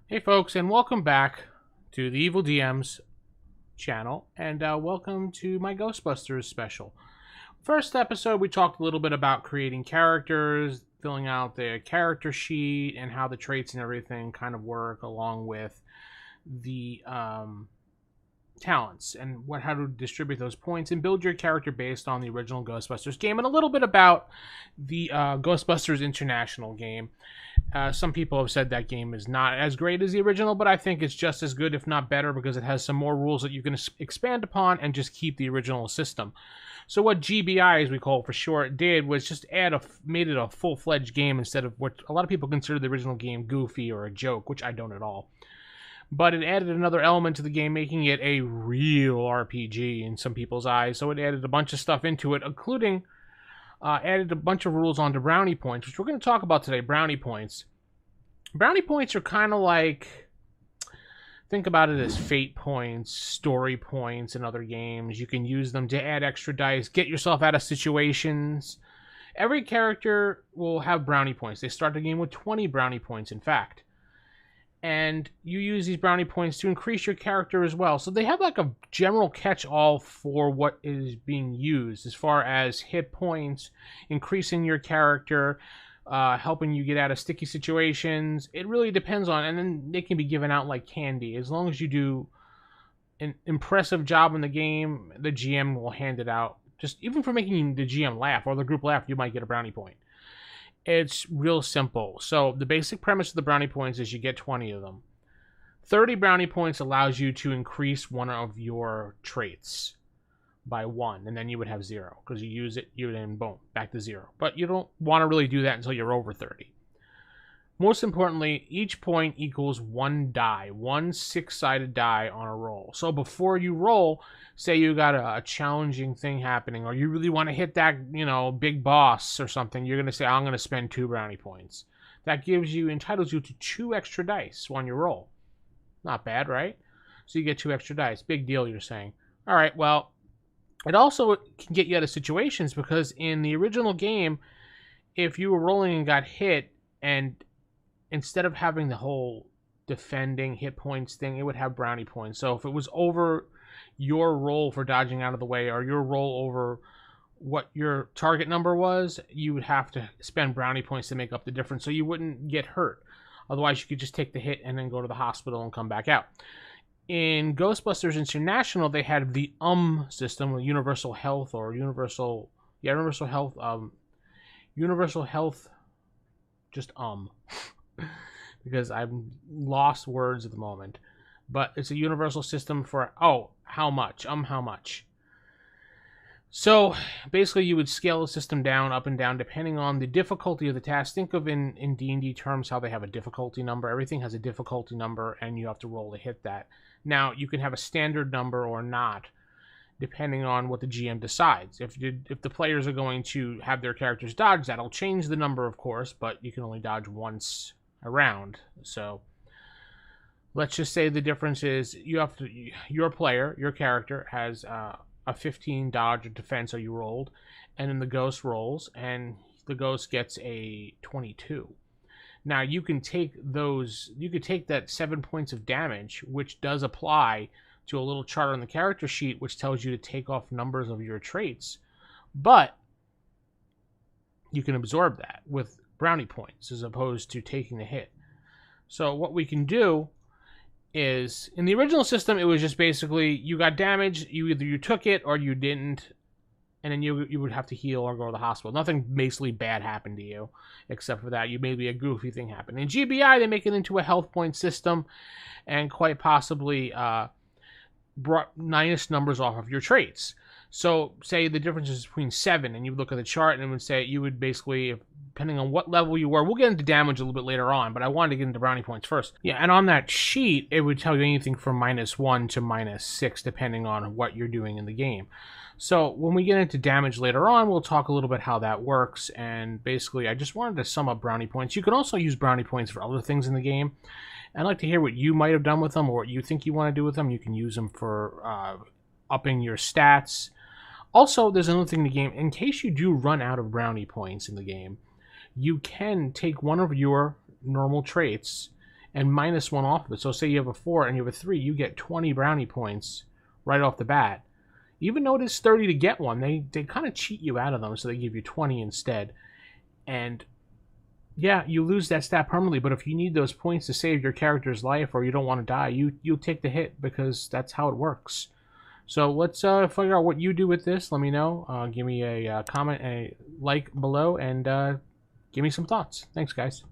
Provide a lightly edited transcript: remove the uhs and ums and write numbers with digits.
Hey folks, and welcome back to the Evil DMs channel, and welcome to my Ghostbusters special. First episode, we talked a little bit about creating characters, filling out the character sheet, and how the traits and everything kind of work, along with the talents and how to distribute those points and build your character based on the original Ghostbusters game, and a little bit about the Ghostbusters International game. Some people have said that game is not as great as the original, but I think it's just as good, if not better, because it has some more rules that you can expand upon and just keep the original system. So what GBI, as we call it for short, did was just made it a full-fledged game instead of what a lot of people consider the original game goofy or a joke, which I don't at all. But it added another element to the game, making it a real RPG in some people's eyes. So it added a bunch of stuff into it, including added a bunch of rules onto Brownie Points, which we're going to talk about today. Brownie Points. Brownie Points are kind of like, think about it as fate points, story points in other games. You can use them to add extra dice, get yourself out of situations. Every character will have brownie points. They start the game with 20 brownie points, in fact. And you use these brownie points to increase your character as well. So they have like a general catch-all for what is being used as far as hit points, increasing your character, helping you get out of sticky situations. It really depends on, and then they can be given out like candy. As long as you do an impressive job in the game, the GM will hand it out. Just even for making the GM laugh or the group laugh, you might get a brownie point. It's real simple. So the basic premise of the brownie points is you get 20 of them. 30 brownie points allows you to increase one of your traits by 1, and then you would have 0 because you use it, you then boom, back to 0. But you don't want to really do that until you're over 30. Most importantly, each point equals 1 die, one 6-sided die on a roll. So before you roll, say you got a challenging thing happening, or you really want to hit that, big boss or something, you're going to say, I'm going to spend 2 brownie points. That entitles you to 2 extra dice on your roll. Not bad, right? So you get 2 extra dice. Big deal, you're saying. All right, well, it also can get you out of situations because in the original game, if you were rolling and got hit, and instead of having the whole defending hit points thing, it would have brownie points. So if it was over your roll for dodging out of the way, or your roll over what your target number was, you would have to spend brownie points to make up the difference so you wouldn't get hurt. Otherwise, you could just take the hit and then go to the hospital and come back out. In Ghostbusters International, they had the system, universal health, or universal health, just because I've lost words at the moment. But it's a universal system for, how much? How much? So basically you would scale the system down, up and down, depending on the difficulty of the task. Think of in D&D terms how they have a difficulty number. Everything has a difficulty number, and you have to roll to hit that. Now, you can have a standard number or not, depending on what the GM decides. If the players are going to have their characters dodge, that'll change the number, of course, but you can only dodge once a round. So let's just say the difference is your character has a 15 dodge or defense, so you rolled, and then the ghost rolls, and the ghost gets a 22. Now you can take that 7 points of damage, which does apply to a little chart on the character sheet, which tells you to take off numbers of your traits, but you can absorb that with brownie points as opposed to taking the hit. So what we can do is, in the original system, it was just basically you got damaged, either you took it or you didn't, and then you would have to heal or go to the hospital. Nothing basically bad happened to you, except for that maybe a goofy thing happened. In GBI, they make it into a health point system, and quite possibly brought minus numbers off of your traits. So say the difference is between 7, and you look at the chart and it would say, you would basically, depending on what level you were, we'll get into damage a little bit later on, but I wanted to get into brownie points first. Yeah, and on that sheet, it would tell you anything from -1 to -6, depending on what you're doing in the game. So when we get into damage later on, we'll talk a little bit how that works, and basically I just wanted to sum up brownie points. You can also use brownie points for other things in the game. I'd like to hear what you might have done with them, or what you think you want to do with them. You can use them for upping your stats. Also, there's another thing in the game. In case you do run out of brownie points in the game, you can take one of your normal traits and -1 off of it. So say you have a 4 and you have a 3, you get 20 brownie points right off the bat. Even though it is 30 to get one, they kind of cheat you out of them, so they give you 20 instead. And yeah, you lose that stat permanently, but if you need those points to save your character's life or you don't want to die, you'll take the hit because that's how it works. So let's figure out what you do with this. Let me know. Give me a comment, a like below, and give me some thoughts. Thanks, guys.